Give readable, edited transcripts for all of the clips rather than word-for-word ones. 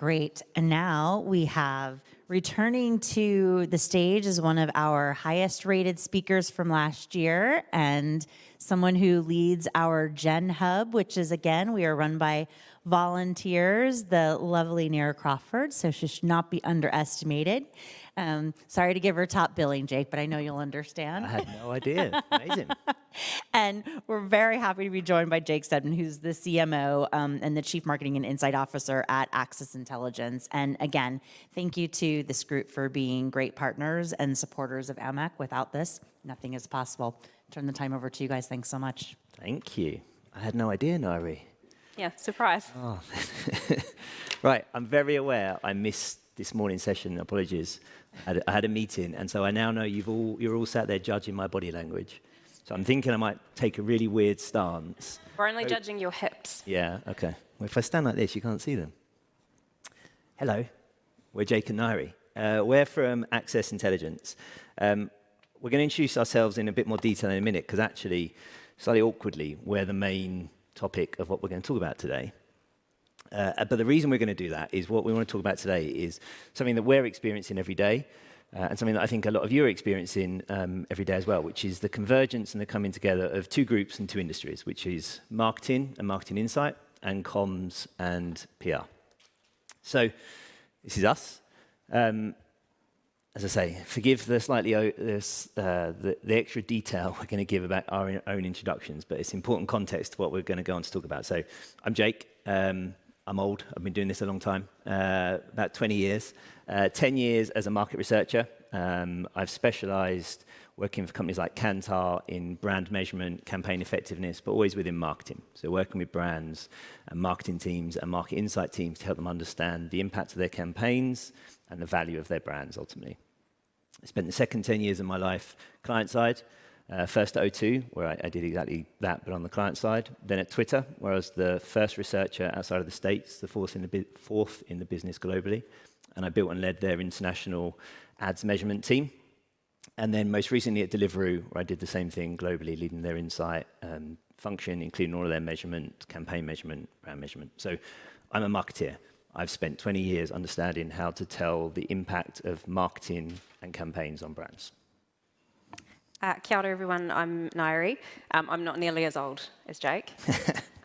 Great. And now we have returning to the stage as one of our highest rated speakers from last year and someone who leads our Gen Hub, which is, again, we are run by volunteers, the lovely Ngaire Crawford, so she should not be underestimated. Sorry to give her top billing, Jake, but I know you'll understand. I had no idea. Amazing. And we're very happy to be joined by Jake Steadman, who's the CMO and the Chief Marketing and Insight Officer at Access Intelligence. And again, thank you to this group for being great partners and supporters of AMEC. Without this, nothing is possible. Turn the time over to you guys. Thanks so much. Thank you. I had no idea, Ngaire. Yeah, surprise. Oh. Right, I'm very aware I missed this morning's session. Apologies. I had a meeting, and so I now know you're all sat there judging my body language. So I'm thinking I might take a really weird stance. We're only judging your hips. Yeah, okay. Well, if I stand like this, you can't see them. Hello, we're Jake and Ngaire. We're from Access Intelligence. We're going to introduce ourselves in a bit more detail in a minute, because actually, slightly awkwardly, we're the main topic of what we're going to talk about today. But the reason we're going to do that is what we want to talk about today is something that we're experiencing every day, and something that I think a lot of you are experiencing every day as well, which is the convergence and the coming together of two groups and two industries, which is marketing and marketing insight, and comms and PR. So this is us. As I say, forgive the slightly the extra detail we're going to give about our own introductions, but it's important context to what we're going to go on to talk about. So I'm Jake. I'm old. I've been doing this a long time, about 20 years. 10 years as a market researcher. I've specialized working for companies like Kantar in brand measurement, campaign effectiveness, but always within marketing. So working with brands and marketing teams and market insight teams to help them understand the impact of their campaigns and the value of their brands, ultimately. I spent the second 10 years of my life client side. First at O2, where I did exactly that, but on the client side. Then at Twitter, where I was the first researcher outside of the States, the fourth in the business globally. And I built and led their international ads measurement team. And then most recently at Deliveroo, where I did the same thing globally, leading their insight function, including all of their measurement, campaign measurement, brand measurement. So I'm a marketeer. I've spent 20 years understanding how to tell the impact of marketing and campaigns on brands. Kia ora, everyone. I'm Ngaire. I'm not nearly as old as Jake.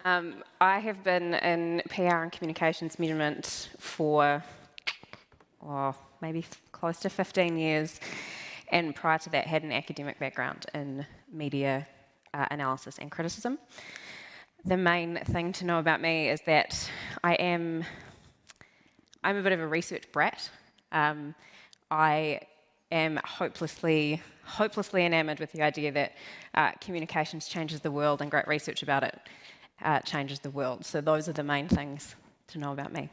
I have been in PR and communications measurement for maybe close to 15 years, and prior to that had an academic background in media analysis and criticism. The main thing to know about me is that I'm a bit of a research brat. I am hopelessly enamored with the idea that communications changes the world and great research about it changes the world. So those are the main things to know about me.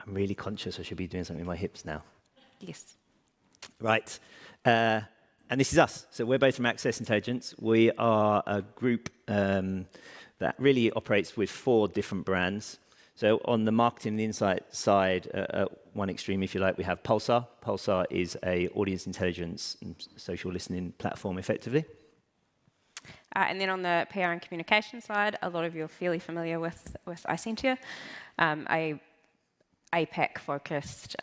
I'm really conscious I should be doing something with my hips now. Yes. Right. And this is us. So we're both from Access Intelligence. We are a group that really operates with 4 different brands. So on the marketing and insight side, at one extreme, if you like, we have Pulsar. Pulsar is a audience intelligence and social listening platform, effectively. And then on the PR and communication side, a lot of you are fairly familiar with Isentia, a APAC-focused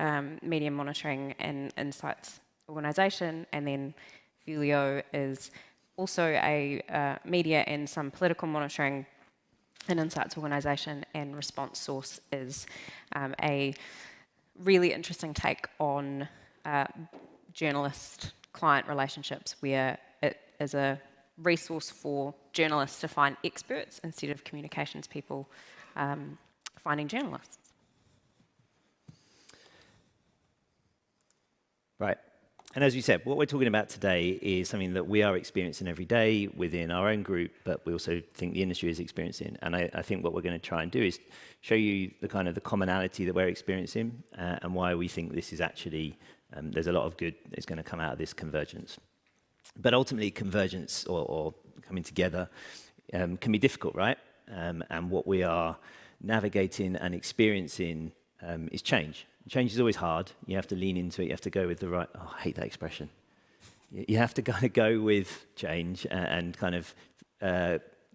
media monitoring and insights organisation. And then Vulio is also a media and some political monitoring and insights organisation, and Response Source is a really interesting take on journalist-client relationships, where it is a resource for journalists to find experts instead of communications people finding journalists. Right. And as we said, what we're talking about today is something that we are experiencing every day within our own group, but we also think the industry is experiencing. And I think what we're going to try and do is show you the kind of the commonality that we're experiencing and why we think this is actually, there's a lot of good that's going to come out of this convergence. But ultimately, convergence or coming together can be difficult, right? And what we are navigating and experiencing is change. Change is always hard. You have to lean into it. You have to go with the right... Oh, I hate that expression. You have to kind of go with change and kind of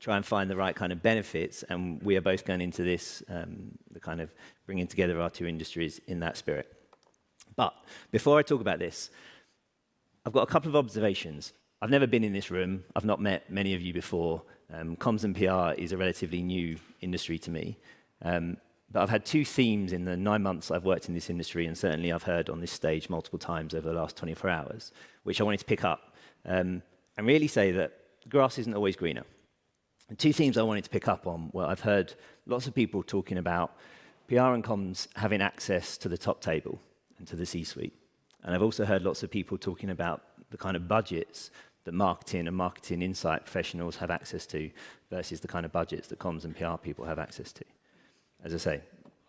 try and find the right kind of benefits, and we are both going into this, the kind of bringing together our two industries in that spirit. But before I talk about this, I've got a couple of observations. I've never been in this room. I've not met many of you before. Comms and PR is a relatively new industry to me. But I've had two themes in the 9 months I've worked in this industry, and certainly I've heard on this stage multiple times over the last 24 hours, which I wanted to pick up and really say that the grass isn't always greener. And two themes I wanted to pick up on. Well, I've heard lots of people talking about PR and comms having access to the top table and to the C-suite. And I've also heard lots of people talking about the kind of budgets that marketing and marketing insight professionals have access to versus the kind of budgets that comms and PR people have access to. As I say,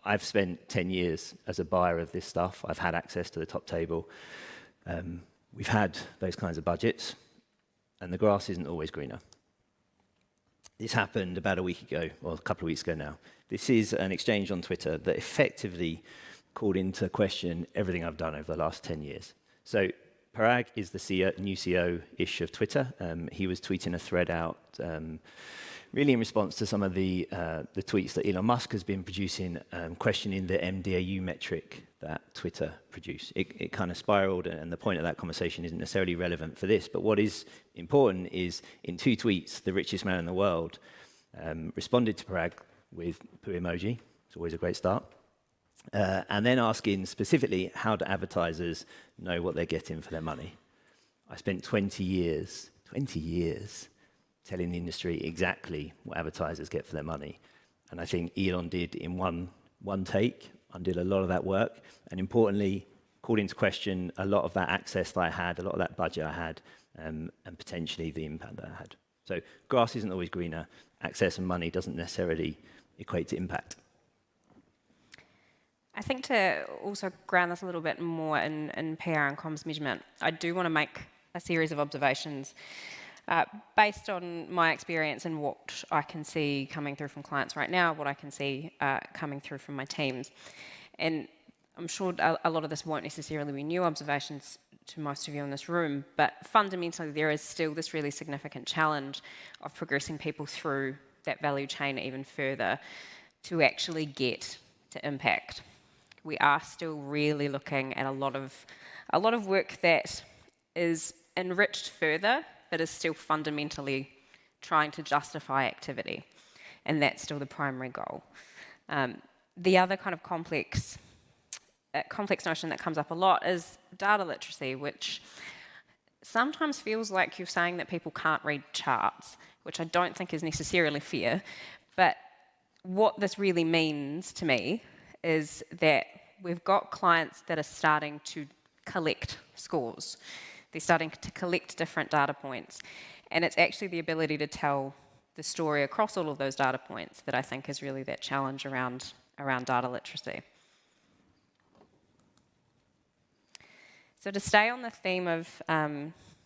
I've spent 10 years as a buyer of this stuff. I've had access to the top table. We've had those kinds of budgets, and the grass isn't always greener. This happened about a week ago, or a couple of weeks ago now. This is an exchange on Twitter that effectively called into question everything I've done over the last 10 years. So Parag is the CEO, new CEO-ish of Twitter. He was tweeting a thread out really in response to some of the tweets that Elon Musk has been producing, questioning the MDAU metric that Twitter produced. It kind of spiraled, and the point of that conversation isn't necessarily relevant for this, but what is important is in 2 tweets, the richest man in the world responded to Parag with poo emoji. It's always a great start. And then asking specifically, how do advertisers know what they're getting for their money? I spent 20 years telling the industry exactly what advertisers get for their money. And I think Elon did in one take, undid a lot of that work, and importantly, called into question a lot of that access that I had, a lot of that budget I had, and potentially the impact that I had. So grass isn't always greener. Access and money doesn't necessarily equate to impact. I think to also ground this a little bit more in PR and comms measurement, I do want to make a series of observations based on my experience and what I can see coming through from clients right now, what I can see coming through from my teams. And I'm sure a lot of this won't necessarily be new observations to most of you in this room, but fundamentally there is still this really significant challenge of progressing people through that value chain even further to actually get to impact. We are still really looking at a lot of work that is enriched further, but is still fundamentally trying to justify activity. And that's still the primary goal. The other kind of complex notion that comes up a lot is data literacy, which sometimes feels like you're saying that people can't read charts, which I don't think is necessarily fair. But what this really means to me is that we've got clients that are starting to collect scores. They're starting to collect different data points. And it's actually the ability to tell the story across all of those data points that I think is really that challenge around data literacy. So to stay on the theme of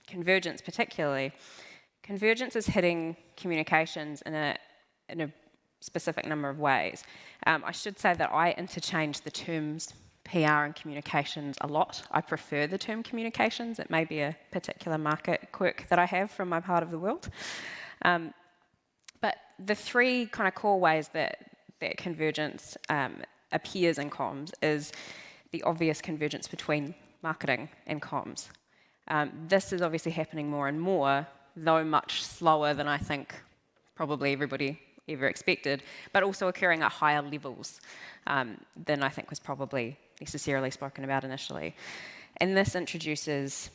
convergence particularly, convergence is hitting communications in a specific number of ways. I should say that I interchange the terms PR and communications a lot. I prefer the term communications. It may be a particular market quirk that I have from my part of the world. But the 3 kind of core ways that convergence appears in comms is the obvious convergence between marketing and comms. This is obviously happening more and more, though much slower than I think probably everybody ever expected, but also occurring at higher levels than I think was probably necessarily spoken about initially. And this introduces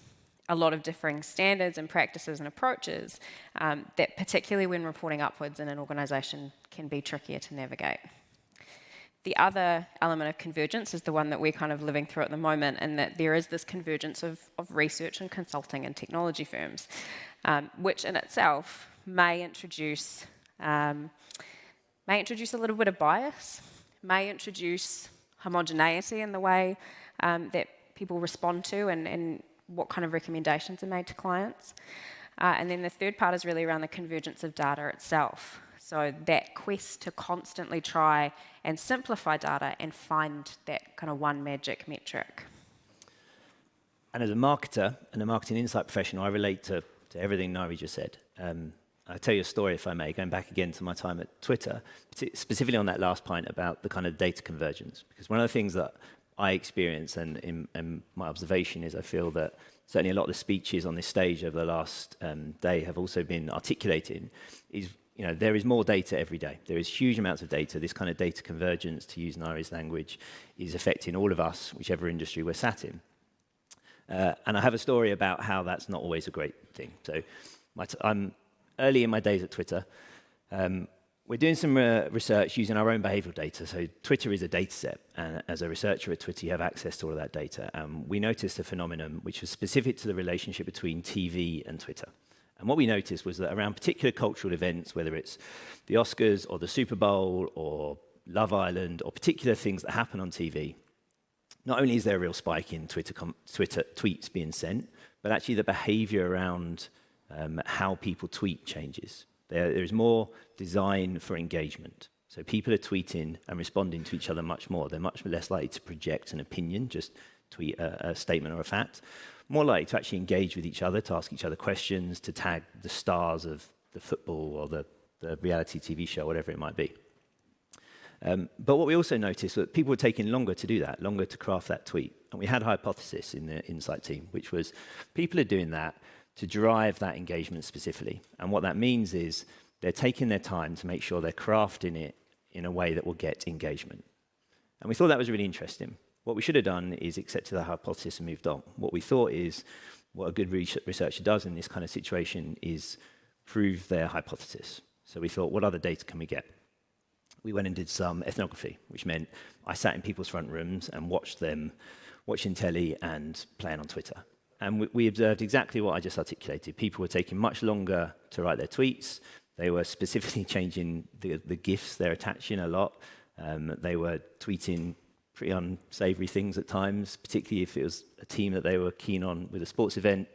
a lot of differing standards and practices and approaches that particularly when reporting upwards in an organisation can be trickier to navigate. The other element of convergence is the one that we're kind of living through at the moment, and that there is this convergence of research and consulting and technology firms, which in itself may introduce a little bit of bias, may introduce homogeneity in the way that people respond to and what kind of recommendations are made to clients. And then the third part is really around the convergence of data itself. So that quest to constantly try and simplify data and find that kind of one magic metric. And as a marketer and a marketing insight professional, I relate to everything Ngaire just said. I'll tell you a story, if I may, going back again to my time at Twitter, specifically on that last point about the kind of data convergence. Because one of the things that I experience and in my observation is I feel that certainly a lot of the speeches on this stage over the last day have also been articulating is, there is more data every day. There is huge amounts of data. This kind of data convergence, to use Ngaire's language, is affecting all of us, whichever industry we're sat in. And I have a story about how that's not always a great thing. So I'm early in my days at Twitter. We're doing some research using our own behavioral data. So Twitter is a data set, and as a researcher at Twitter, you have access to all of that data. We noticed a phenomenon which was specific to the relationship between TV and Twitter. And what we noticed was that around particular cultural events, whether it's the Oscars or the Super Bowl or Love Island or particular things that happen on TV, not only is there a real spike in Twitter tweets being sent, but actually the behavior around how people tweet changes. There is more design for engagement. So people are tweeting and responding to each other much more. They're much less likely to project an opinion, just tweet a statement or a fact. More likely to actually engage with each other, to ask each other questions, to tag the stars of the football or the reality TV show, whatever it might be. But what we also noticed was that people were taking longer to do that, longer to craft that tweet. And we had a hypothesis in the Insight team, which was people are doing that to drive that engagement specifically. And what that means is they're taking their time to make sure they're crafting it in a way that will get engagement. And we thought that was really interesting. What we should have done is accepted the hypothesis and moved on. What we thought is what a good researcher does in this kind of situation is prove their hypothesis. So we thought, what other data can we get? We went and did some ethnography, which meant I sat in people's front rooms and watched them watching telly and playing on Twitter. And we observed exactly what I just articulated. People were taking much longer to write their tweets. They were specifically changing the GIFs they're attaching a lot. They were tweeting pretty unsavory things at times, particularly if it was a team that they were keen on with a sports event.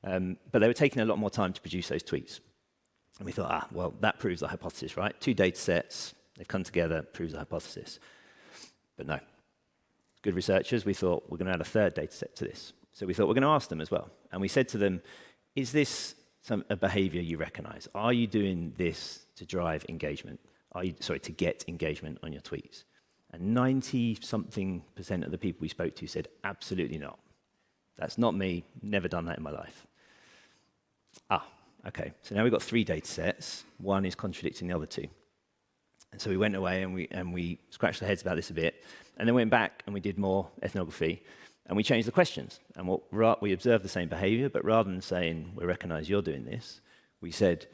But they were taking a lot more time to produce those tweets. And we thought, well, that proves the hypothesis, right? 2 data sets, they've come together, proves the hypothesis. But no. Good researchers, we thought we're going to add a 3rd data set to this. So we thought we're going to ask them as well. And we said to them, is this a behavior you recognize? Are you doing this to drive engagement? To get engagement on your tweets? And 90-something% of the people we spoke to said, absolutely not. That's not me, never done that in my life. Okay, so now we've got 3 data sets. One is contradicting the other 2. And so we went away and we scratched our heads about this a bit, and then went back and we did more ethnography. And we changed the questions. And we observed the same behavior, but rather than saying, we recognize you're doing this, we said,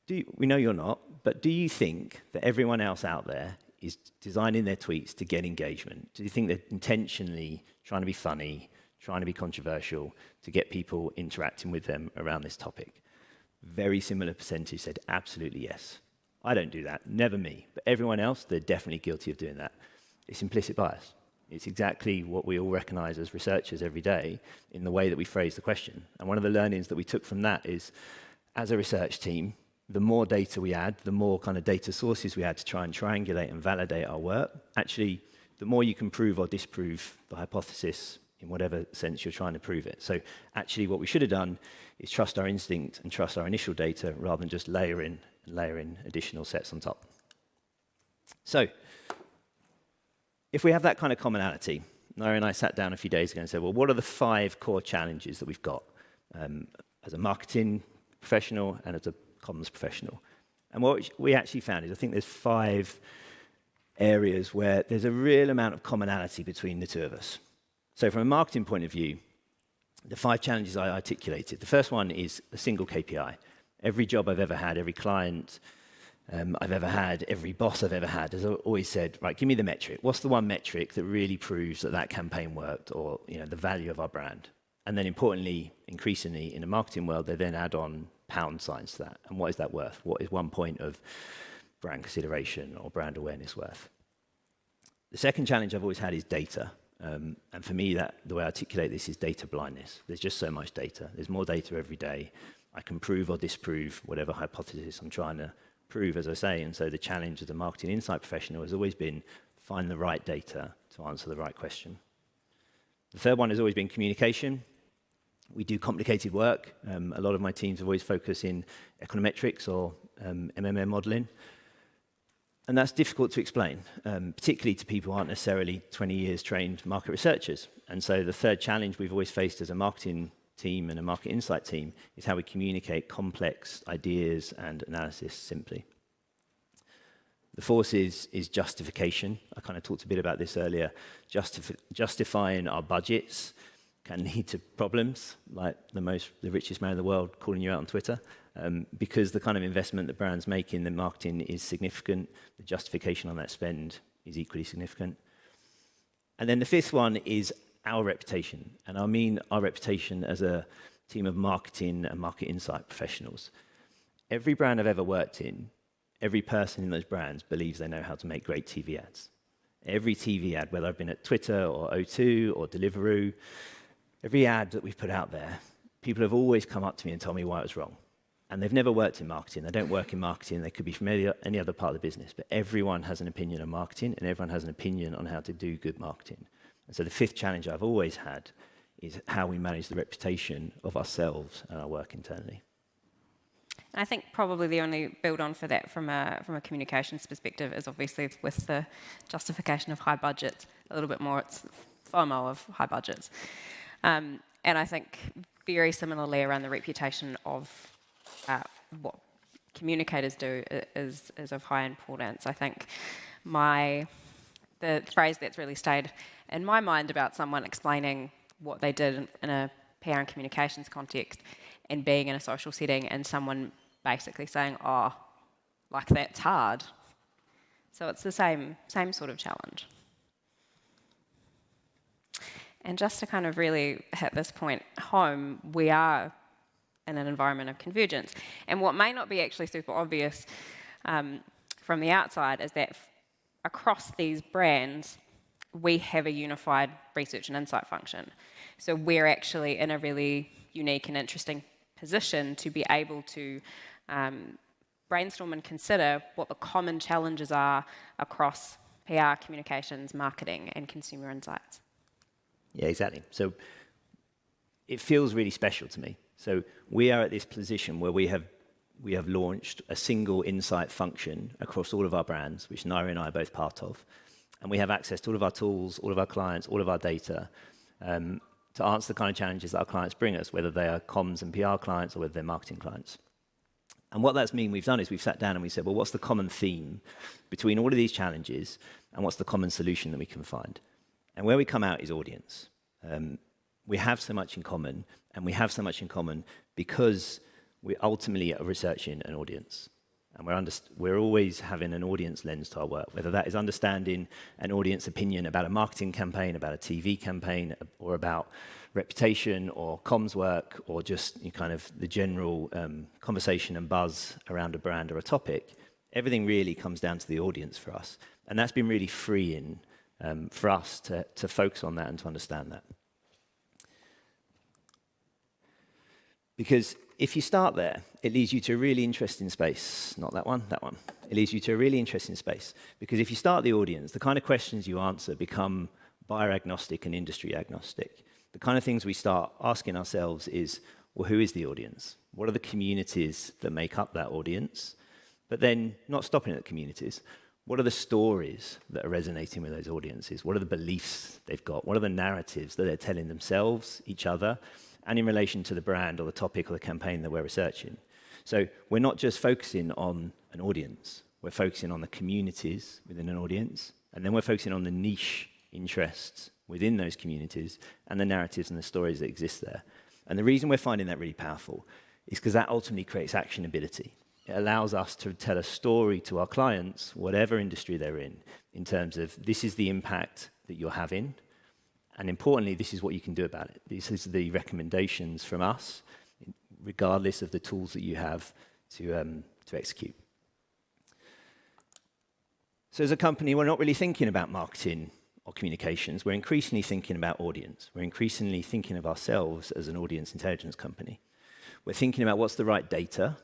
we know you're not, but do you think that everyone else out there is designing their tweets to get engagement? Do you think they're intentionally trying to be funny, trying to be controversial, to get people interacting with them around this topic? Very similar percentage said, absolutely yes. I don't do that, never me. But everyone else, they're definitely guilty of doing that. It's implicit bias. It's exactly what we all recognize as researchers every day in the way that we phrase the question. And one of the learnings that we took from that is, as a research team, the more data we add, the more kind of data sources we add to try and triangulate and validate our work, actually, the more you can prove or disprove the hypothesis in whatever sense you're trying to prove it. So actually what we should have done is trust our instinct and trust our initial data rather than just layer in additional sets on top. So, if we have that kind of commonality, Ngaire and I sat down a few days ago and said, well, what are the 5 core challenges that we've got as a marketing professional and as a comms professional? And what we actually found is I think there's 5 areas where there's a real amount of commonality between the 2 of us. So from a marketing point of view, the 5 challenges I articulated, the first one is a single KPI. Every job I've ever had, every client I've ever had, every boss I've ever had has always said, right, give me the metric. What's the one metric that really proves that campaign worked, or the value of our brand? And then importantly, increasingly in the marketing world, they then add on pound signs to that. And what is that worth? What is 1 point of brand consideration or brand awareness worth? The second challenge I've always had is data. And for me, the way I articulate this is data blindness. There's just so much data. There's more data every day. I can prove or disprove whatever hypothesis I'm trying to prove, as I say. And so the challenge as a marketing insight professional has always been find the right data to answer the right question. The third one has always been communication. We do complicated work. A lot of my teams have always focused in econometrics or MMM modeling. And that's difficult to explain, particularly to people who aren't necessarily 20 years trained market researchers. And so the third challenge we've always faced as a marketing team and a market insight team is how we communicate complex ideas and analysis simply. The fourth is justification. I kind of talked a bit about this earlier. Justifying our budgets can lead to problems, like the richest man in the world calling you out on Twitter, because the kind of investment that brands make in their marketing is significant. The justification on that spend is equally significant. And then the fifth one is our reputation, and I mean our reputation as a team of marketing and market insight professionals. Every brand I've ever worked in, every person in those brands believes they know how to make great TV ads. Every TV ad, whether I've been at Twitter or O2 or Deliveroo, every ad that we've put out there, people have always come up to me and told me why it was wrong. And they've never worked in marketing. They don't work in marketing. They could be from any other part of the business. But everyone has an opinion on marketing, and everyone has an opinion on how to do good marketing. And so the fifth challenge I've always had is how we manage the reputation of ourselves and our work internally. I think probably the only build on for that from a communications perspective is obviously with the justification of high budgets, a little bit more it's FOMO of high budgets. And I think very similarly around the reputation of what communicators do is of high importance. I think the phrase that's really stayed in my mind about someone explaining what they did in a PR and communications context and being in a social setting and someone basically saying, oh, like that's hard. So it's the same sort of challenge. And just to kind of really hit this point home, we are in an environment of convergence. And what may not be actually super obvious from the outside is that across these brands, we have a unified research and insight function. So we're actually in a really unique and interesting position to be able to brainstorm and consider what the common challenges are across PR, communications, marketing, and consumer insights. Yeah, exactly. So it feels really special to me. So we are at this position where we have launched a single insight function across all of our brands, which Ngaire and I are both part of. And we have access to all of our tools, all of our clients, all of our data to answer the kind of challenges that our clients bring us, whether they are comms and PR clients or whether they're marketing clients. And what that's mean we've done is we've sat down and we said, well, what's the common theme between all of these challenges and what's the common solution that we can find? And where we come out is audience. We have so much in common, and we have so much in common because we ultimately are researching an audience. And we're always having an audience lens to our work, whether that is understanding an audience opinion about a marketing campaign, about a TV campaign, or about reputation or comms work, or just kind of the general conversation and buzz around a brand or a topic. Everything really comes down to the audience for us. And that's been really freeing for us to focus on that and to understand that. Because if you start there, it leads you to a really interesting space. Not that one, that one. It leads you to a really interesting space. Because if you start the audience, the kind of questions you answer become buyer agnostic and industry agnostic. The kind of things we start asking ourselves is, well, who is the audience? What are the communities that make up that audience? But then not stopping at the communities. What are the stories that are resonating with those audiences? What are the beliefs they've got? What are the narratives that they're telling themselves, each other, and in relation to the brand or the topic or the campaign that we're researching? So we're not just focusing on an audience, we're focusing on the communities within an audience, and then we're focusing on the niche interests within those communities and the narratives and the stories that exist there. And the reason we're finding that really powerful is because that ultimately creates actionability. It allows us to tell a story to our clients, whatever industry they're in terms of this is the impact that you're having, and importantly, this is what you can do about it. This is the recommendations from us, regardless of the tools that you have to execute. So as a company, we're not really thinking about marketing or communications. We're increasingly thinking about audience. We're increasingly thinking of ourselves as an audience intelligence company. We're thinking about what's the right data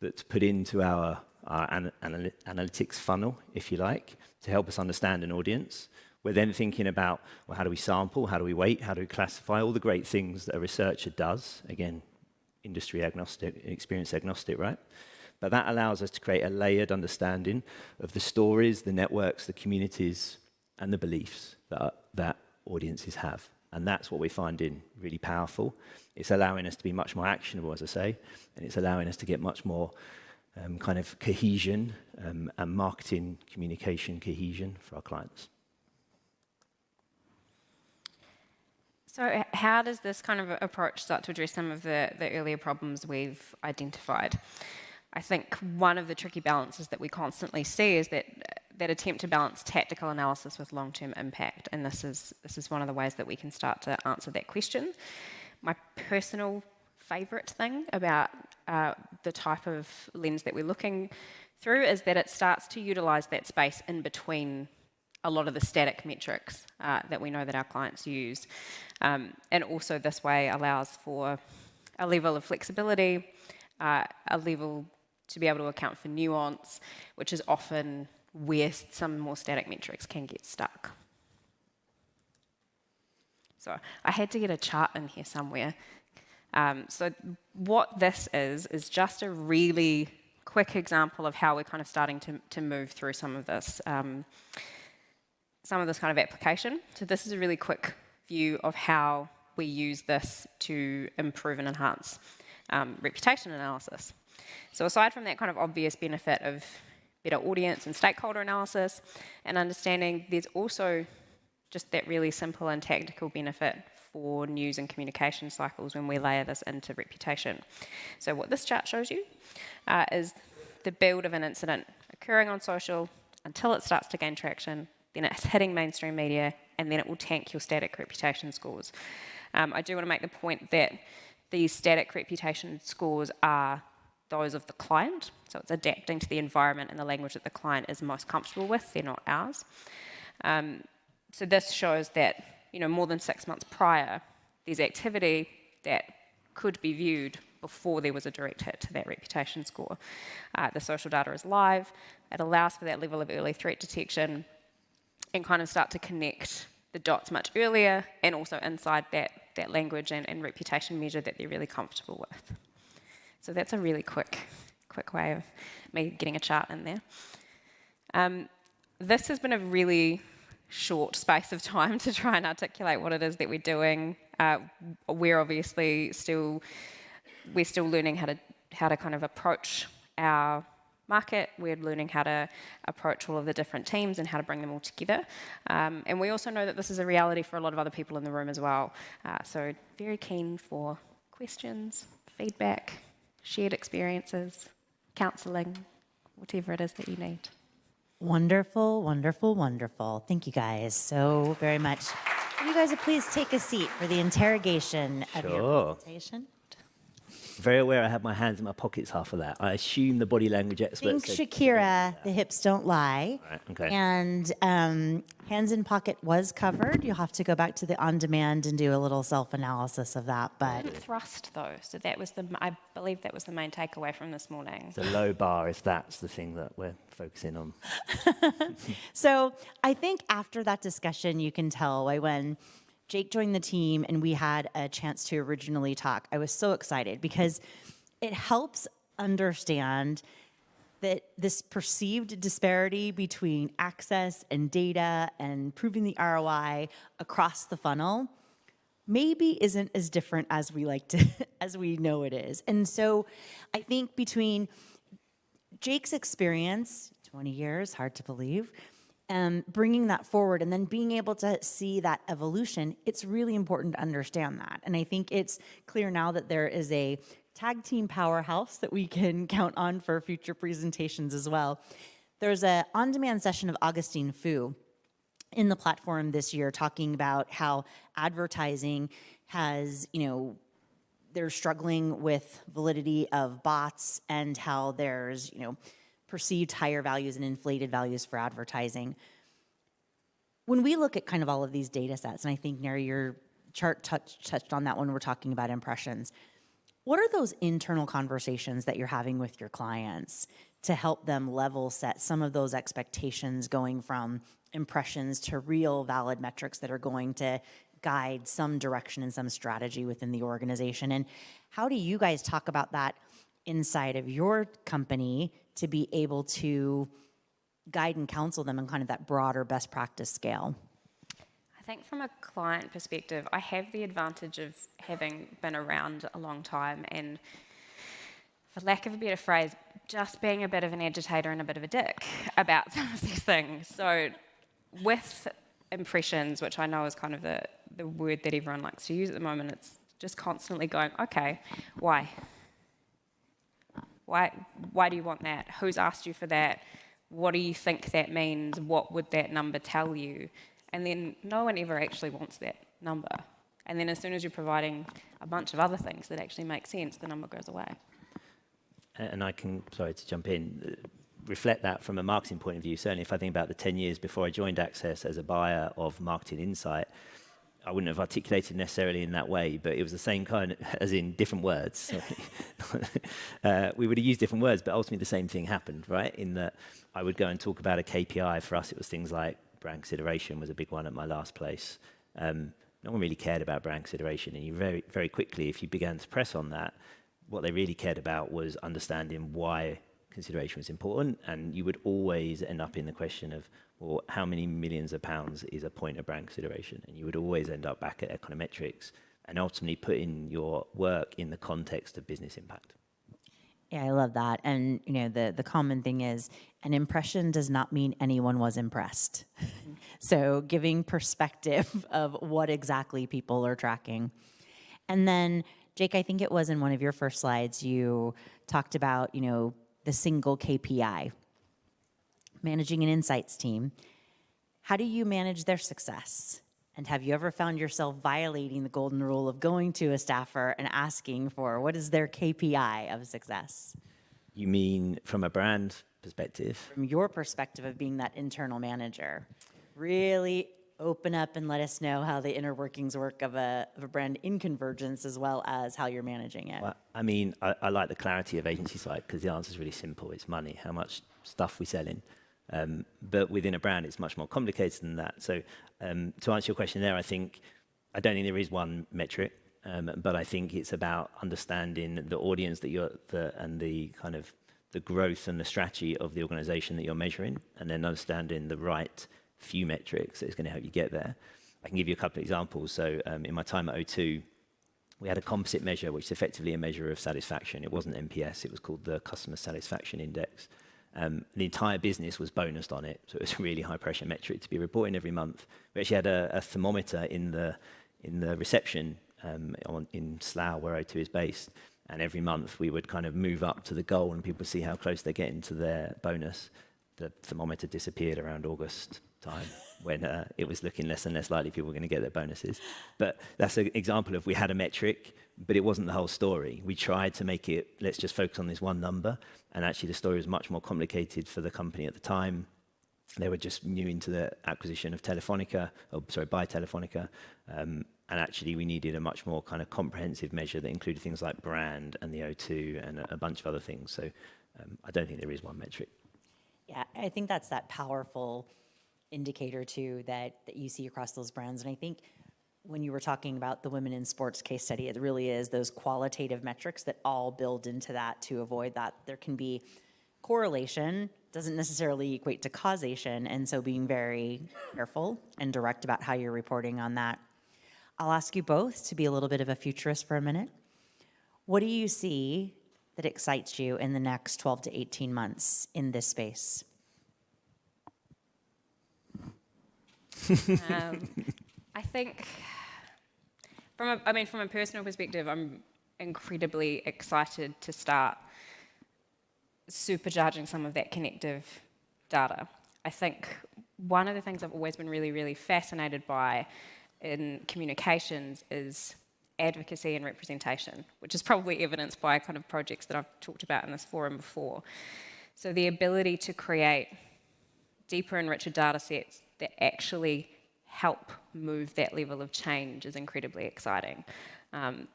that's put into our analytics funnel, if you like, to help us understand an audience. We're then thinking about, well, how do we sample? How do we weight? How do we classify? All the great things that a researcher does. Again, industry agnostic, experience agnostic, right? But that allows us to create a layered understanding of the stories, the networks, the communities, and the beliefs that audiences have. And that's what we're finding really powerful. It's allowing us to be much more actionable, as I say, and it's allowing us to get much more kind of cohesion and marketing communication cohesion for our clients. So how does this kind of approach start to address some of the earlier problems we've identified? I think one of the tricky balances that we constantly see is that attempt to balance tactical analysis with long-term impact, and this is one of the ways that we can start to answer that question. My personal favourite thing about the type of lens that we're looking through is that it starts to utilise that space in between a lot of the static metrics that we know that our clients use. And also this way allows for a level of flexibility, a level to be able to account for nuance, which is often where some more static metrics can get stuck. So I had to get a chart in here somewhere. So what this is just a really quick example of how we're kind of starting to move through some of this kind of application. So this is a really quick view of how we use this to improve and enhance reputation analysis. So aside from that kind of obvious benefit of better audience and stakeholder analysis and understanding, there's also just that really simple and tactical benefit for news and communication cycles when we layer this into reputation. So what this chart shows you is the build of an incident occurring on social until it starts to gain traction, then it's hitting mainstream media, and then it will tank your static reputation scores. I do want to make the point that these static reputation scores are those of the client, so it's adapting to the environment and the language that the client is most comfortable with, they're not ours. So this shows that, more than 6 months prior, there's activity that could be viewed before there was a direct hit to that reputation score. The social data is live, it allows for that level of early threat detection and kind of start to connect the dots much earlier and also inside that language and reputation measure that they're really comfortable with. So that's a really quick way of me getting a chart in there. This has been a really short space of time to try and articulate what it is that we're doing. We're obviously still learning how to kind of approach our market. We're learning how to approach all of the different teams and how to bring them all together. And we also know that this is a reality for a lot of other people in the room as well. So very keen for questions, feedback, shared experiences, counselling, whatever it is that you need. Wonderful, wonderful, wonderful. Thank you guys so very much. Will you guys please take a seat for the interrogation of your presentation? Very aware I have my hands in my pockets half of that. I assume the body language experts... Think Shakira, the hips don't lie. Right, okay. And hands in pocket was covered. You'll have to go back to the on-demand and do a little self-analysis of that. But Thrust, though, so that was I believe that was the main takeaway from this morning. It's a low bar if that's the thing that we're focusing on. So I think after that discussion, you can tell when Jake joined the team and we had a chance to originally talk, I was so excited because it helps understand that this perceived disparity between access and data and proving the ROI across the funnel maybe isn't as different as we like to, as we know it is. And so I think between Jake's experience, 20 years, hard to believe, bringing that forward and then being able to see that evolution, it's really important to understand that. And I think it's clear now that there is a tag team powerhouse that we can count on for future presentations as well. There's an on-demand session of Augustine Fu in the platform this year talking about how advertising has, they're struggling with validity of bots and how there's, perceived higher values and inflated values for advertising. When we look at kind of all of these data sets, and I think, Ngaire, your chart touched on that when we're talking about impressions, what are those internal conversations that you're having with your clients to help them level set some of those expectations, going from impressions to real valid metrics that are going to guide some direction and some strategy within the organization? And how do you guys talk about that inside of your company to be able to guide and counsel them on kind of that broader best practice scale? I think from a client perspective, I have the advantage of having been around a long time and, for lack of a better phrase, just being a bit of an agitator and a bit of a dick about some of these things. So with impressions, which I know is kind of the word that everyone likes to use at the moment, it's just constantly going, okay, why? Why do you want that? Who's asked you for that? What do you think that means? What would that number tell you? And then no one ever actually wants that number. And then as soon as you're providing a bunch of other things that actually make sense, the number goes away. And I can, sorry to jump in, reflect that from a marketing point of view. Certainly if I think about the 10 years before I joined Access as a buyer of marketing insight, I wouldn't have articulated necessarily in that way, but it was the same kind, as in different words. We would have used different words, but ultimately the same thing happened, right? In that I would go and talk about a KPI. For us, it was things like brand consideration was a big one at my last place. No one really cared about brand consideration, and you very, very quickly, if you began to press on that, what they really cared about was understanding why consideration was important, and you would always end up in the question of, well, how many millions of pounds is a point of brand consideration? And you would always end up back at econometrics and ultimately putting your work in the context of business impact. Yeah, I love that. And, you know, the common thing is an impression does not mean anyone was impressed. So giving perspective of what exactly people are tracking. And then, Jake, I think it was in one of your first slides, you talked about, you know, the single KPI, managing an insights team. How do you manage their success? And have you ever found yourself violating the golden rule of going to a staffer and asking for what is their KPI of success? You mean from a brand perspective? From your perspective of being that internal manager, really open up and let us know how the inner workings work of a brand in Convergence, as well as how you're managing it. Well, I mean, I like the clarity of agency side because the answer is really simple. It's money, how much stuff we sell in. But within a brand, it's much more complicated than that. So to answer your question there, I don't think there is one metric, but I think it's about understanding the audience that and the kind of the growth and the strategy of the organization that you're measuring, and then understanding the right few metrics that is going to help you get there. I can give you a couple of examples. So in my time at O2, we had a composite measure, which is effectively a measure of satisfaction. It wasn't NPS, it was called the Customer Satisfaction Index. The entire business was bonused on it, so it was a really high pressure metric to be reporting every month. We actually had a thermometer in the reception in Slough, where O2 is based, and every month we would kind of move up to the goal and people see how close they're getting to their bonus. The thermometer disappeared around August time when it was looking less and less likely people were going to get their bonuses. But that's an example of we had a metric, but it wasn't the whole story. We tried to make it, let's just focus on this one number, and actually the story was much more complicated for the company at the time. They were just new into the acquisition of by Telefonica, and actually we needed a much more kind of comprehensive measure that included things like brand and the O2 and a bunch of other things. So I don't think there is one metric. Yeah, I think that's that powerful indicator too that you see across those brands. And I think when you were talking about the women in sports case study, it really is those qualitative metrics that all build into that to avoid that. There can be correlation, doesn't necessarily equate to causation, and so being very careful and direct about how you're reporting on that. I'll ask you both to be a little bit of a futurist for a minute. What do you see that excites you in the next 12 to 18 months in this space? I think from a personal perspective, I'm incredibly excited to start supercharging some of that connective data. I think one of the things I've always been really, really fascinated by in communications is advocacy and representation, which is probably evidenced by kind of projects that I've talked about in this forum before. So the ability to create deeper and richer data sets that actually help move that level of change is incredibly exciting.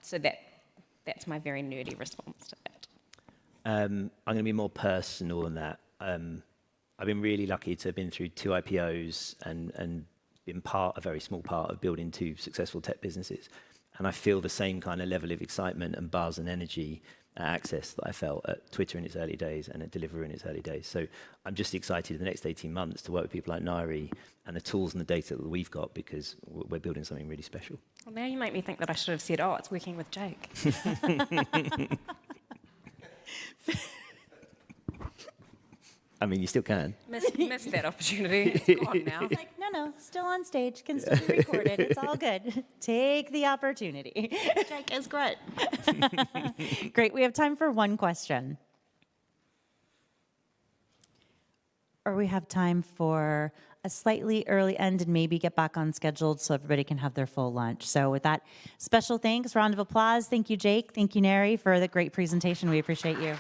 So that's my very nerdy response to that. I'm going to be more personal than that. I've been really lucky to have been through 2 IPOs and been a very small part of building 2 successful tech businesses. And I feel the same kind of level of excitement and buzz and energy at Access that I felt at Twitter in its early days and at Deliveroo in its early days. So I'm just excited the next 18 months to work with people like Ngaire and the tools and the data that we've got, because we're building something really special. Well, now you make me think that I should have said, oh, it's working with Jake. I mean, you still can. Missed that opportunity. It's gone now. It's like, no, still on stage, can still be recorded. It's all good. Take the opportunity. Jake is great. Great, we have time for one question. Or we have time for a slightly early end and maybe get back on schedule so everybody can have their full lunch. So with that, special thanks, round of applause. Thank you, Jake. Thank you, Ngaire, for the great presentation. We appreciate you.